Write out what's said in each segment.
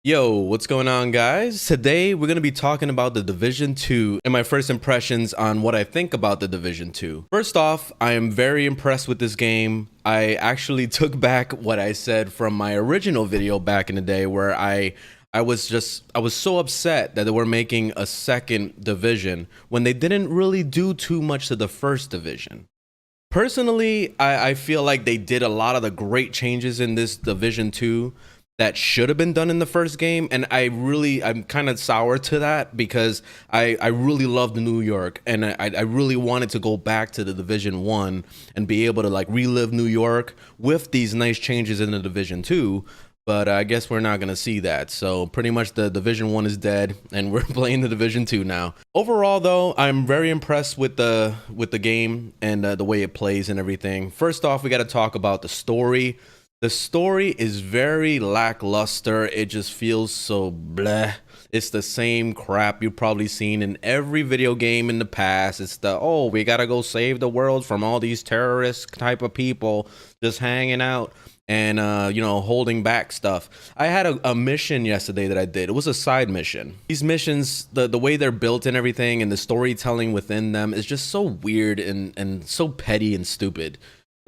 Yo, what's going on, guys? Today we're going to be talking about the Division 2 and my first impressions on what I think about the Division 2. First off, I am very impressed with this game. I actually took back what I said from my original video back in the day where I was so upset that they were making a second division when they didn't really do too much to the first division. Personally, I feel like they did a lot of the great changes in this Division 2 that should have been done in the first game, and I'm kind of sour to that because I really loved New York, and I really wanted to go back to the Division 1 and be able to like relive New York with these nice changes in the Division 2. But I guess we're not gonna see that. So pretty much the Division 1 is dead and we're playing the Division 2 now. Overall though, I'm very impressed with the game and the way it plays and everything. First off, we got to talk about the story. The story is very lackluster. It just feels so bleh. It's the same crap you've probably seen in every video game in the past. It's the, oh, we gotta go save the world from all these terrorist type of people just hanging out and holding back stuff. I had a mission yesterday that I did. It was a side mission. These missions, the way they're built and everything and the storytelling within them is just so weird and so petty and stupid.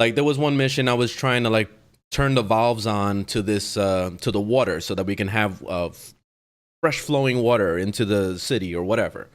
Like there was one mission I was trying to like turn the valves on to this to the water so that we can have fresh flowing water into the city or whatever.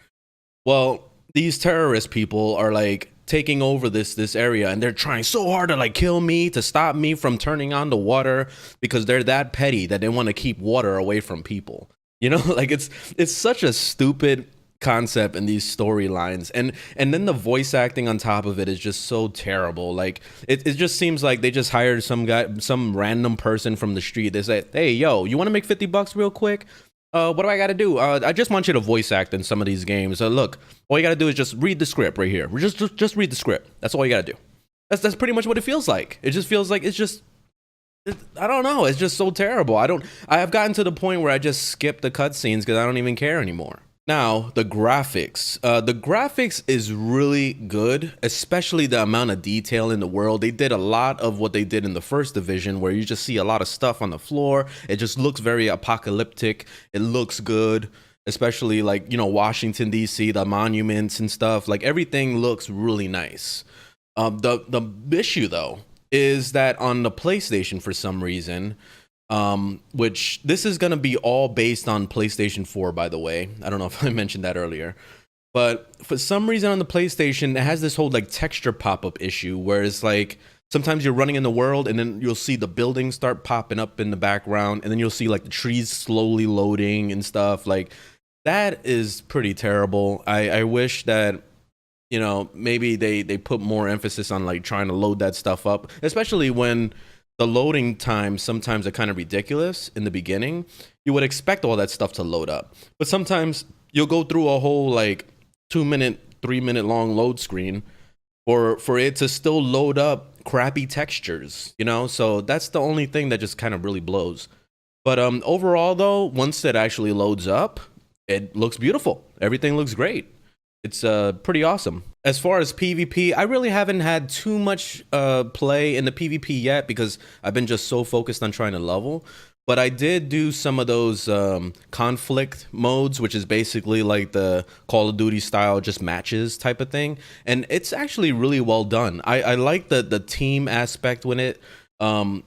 Well, these terrorist people are like taking over this area and they're trying so hard to like kill me, to stop me from turning on the water because they're that petty that they want to keep water away from people. You know, like it's such a stupid concept in these storylines, and then the voice acting on top of it is just so terrible. Like it just seems like they just hired some random person from the street. They say, hey yo, you want to make 50 bucks real quick? What do I gotta do? I just want you to voice act in some of these games. Look, all you gotta do is just read the script right here. Just read the script. That's all you gotta do. That's pretty much what it feels like. It just feels like I don't know. It's just so terrible. I have gotten to the point where I just skip the cutscenes because I don't even care anymore. Now, the graphics. The graphics is really good, especially the amount of detail in the world. They did a lot of what they did in the first division, where you just see a lot of stuff on the floor. It just looks very apocalyptic. It looks good, especially like, Washington, D.C., the monuments and stuff. Like everything looks really nice. The issue, though, is that on the PlayStation, for some reason, which this is going to be all based on PlayStation 4, by the way. I don't know if I mentioned that earlier, but for some reason on the PlayStation, it has this whole like texture pop-up issue where it's like sometimes you're running in the world and then you'll see the buildings start popping up in the background and then you'll see like the trees slowly loading and stuff. Like that is pretty terrible. I wish that maybe they put more emphasis on like trying to load that stuff up, especially when the loading times sometimes are kind of ridiculous in the beginning. You would expect all that stuff to load up, but sometimes you'll go through a whole like 2-minute, 3-minute long load screen for it to still load up crappy textures, so that's the only thing that just kind of really blows. But overall though, once it actually loads up, it looks beautiful. Everything looks great. It's pretty awesome. As far as PvP, I really haven't had too much play in the PvP yet because I've been just so focused on trying to level. But I did do some of those conflict modes, which is basically like the Call of Duty style, just matches type of thing. And it's actually really well done. I like the team aspect with it,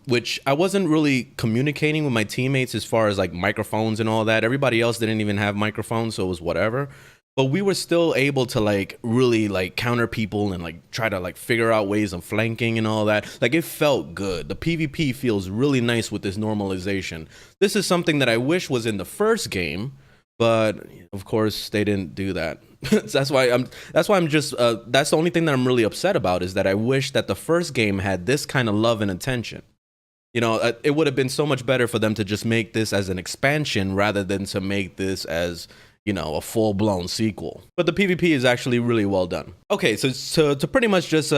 which I wasn't really communicating with my teammates as far as like microphones and all that. Everybody else didn't even have microphones, so it was whatever. But we were still able to like really like counter people and like try to like figure out ways of flanking and all that. Like it felt good. The PvP feels really nice with this normalization. This is something that I wish was in the first game, but of course they didn't do that. That's why I'm just that's the only thing that I'm really upset about, is that I wish that the first game had this kind of love and attention. It would have been so much better for them to just make this as an expansion rather than to make this as a full-blown sequel. But the PvP is actually really well done. Okay, so to pretty much just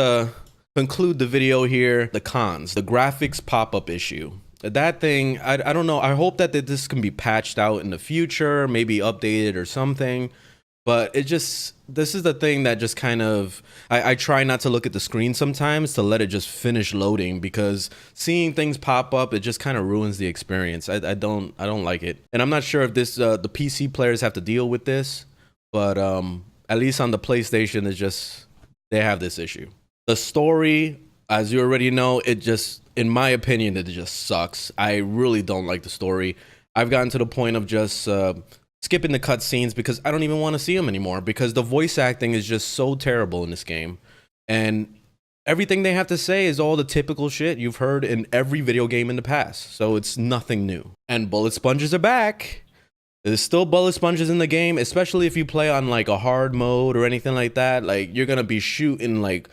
conclude the video here, the cons, the graphics pop-up issue. That thing, I don't know. I hope that this can be patched out in the future, maybe updated or something. But this is the thing that just kind of, I try not to look at the screen sometimes to let it just finish loading, because seeing things pop up, it just kind of ruins the experience. I don't like it. And I'm not sure if this, the PC players have to deal with this, but at least on the PlayStation, it's just, they have this issue. The story, as you already know, it just, in my opinion, it just sucks. I really don't like the story. I've gotten to the point of just skipping the cutscenes because I don't even want to see them anymore, because the voice acting is just so terrible in this game. And everything they have to say is all the typical shit you've heard in every video game in the past. So it's nothing new. And bullet sponges are back. There's still bullet sponges in the game, especially if you play on like a hard mode or anything like that. Like, you're going to be shooting like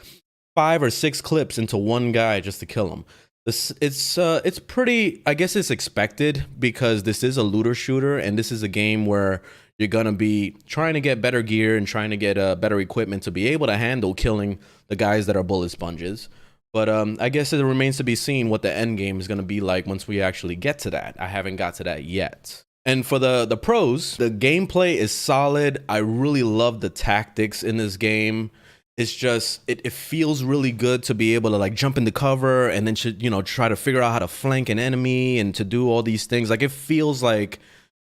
5 or 6 clips into one guy just to kill him. It's pretty, I guess it's expected, because this is a looter shooter, and this is a game where you're gonna be trying to get better gear and trying to get better equipment to be able to handle killing the guys that are bullet sponges. But I guess it remains to be seen what the end game is gonna be like once we actually get to that. I haven't got to that yet. And for the pros, the gameplay is solid. I really love the tactics in this game. It's just, it feels really good to be able to like jump into cover and then try to figure out how to flank an enemy and to do all these things. Like, it feels like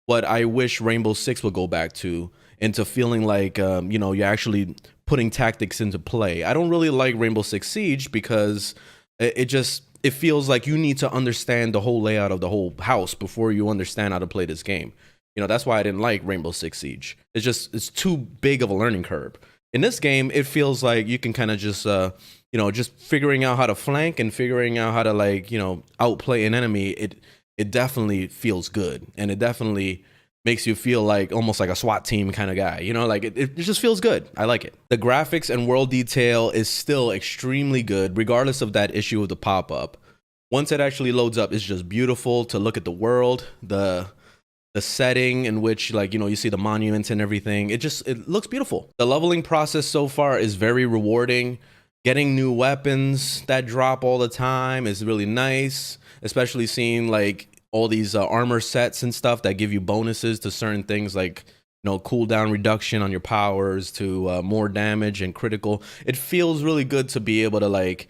what I wish Rainbow Six would go back to, into feeling like you're actually putting tactics into play. I don't really like Rainbow Six Siege because it feels like you need to understand the whole layout of the whole house before you understand how to play this game. That's why I didn't like Rainbow Six Siege. It's too big of a learning curve. In this game, it feels like you can kind of just, just figuring out how to flank and figuring out how to like, outplay an enemy. It definitely feels good, and it definitely makes you feel like almost like a SWAT team kind of guy. Like it just feels good. I like it. The graphics and world detail is still extremely good, regardless of that issue of the pop-up. Once it actually loads up, it's just beautiful to look at the world, the setting in which, like, you see the monuments and everything. It looks beautiful. The leveling process so far is very rewarding. Getting new weapons that drop all the time is really nice, especially seeing like all these armor sets and stuff that give you bonuses to certain things, like cooldown reduction on your powers to more damage and critical. It feels really good to be able to like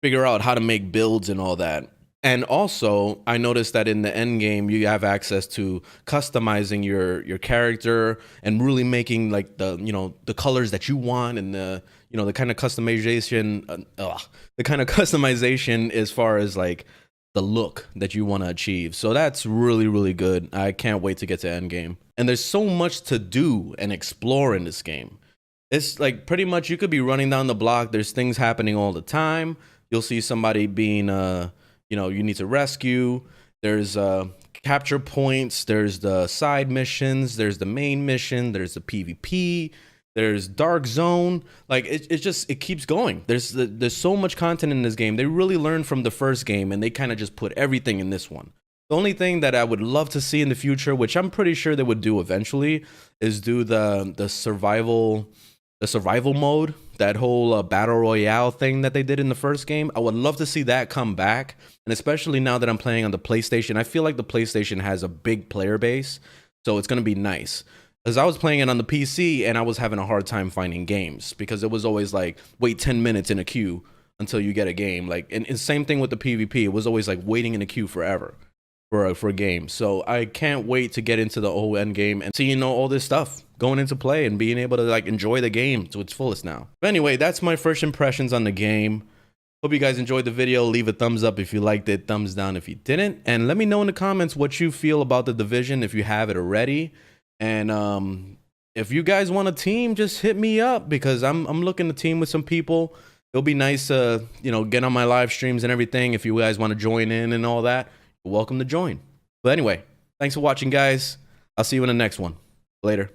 figure out how to make builds and all that. And also, I noticed that in the end game, you have access to customizing your character and really making like the colors that you want, and the kind of customization, the kind of customization as far as like the look that you want to achieve. So that's really, really good. I can't wait to get to end game. And there's so much to do and explore in this game. It's like pretty much you could be running down the block. There's things happening all the time. You'll see somebody being you need to rescue. There's capture points. There's the side missions. There's the main mission. There's the PvP. There's Dark Zone. Like it keeps going. There's so much content in this game. They really learned from the first game, and they kind of just put everything in this one. The only thing that I would love to see in the future, which I'm pretty sure they would do eventually, is do the survival mode. That whole battle royale thing that they did in the first game. I would love to see that come back. And especially now that I'm playing on the PlayStation, I feel like the PlayStation has a big player base, so it's going to be nice. Because I was playing it on the PC, and I was having a hard time finding games, because it was always like, wait 10 minutes in a queue until you get a game. Like, and same thing with the PvP. It was always like waiting in a queue forever for a game. So I can't wait to get into the whole end game and see all this stuff going into play and being able to like enjoy the game to its fullest now. But anyway, that's my first impressions on the game. Hope you guys enjoyed the video. Leave a thumbs up if you liked it, thumbs down if you didn't, and let me know in the comments what you feel about the Division if you have it already. And if you guys want a team, just hit me up, because I'm looking to team with some people. It'll be nice to get on my live streams and everything. If you guys want to join in and all that, you're welcome to join. But anyway, thanks for watching, guys. I'll see you in the next one. Later.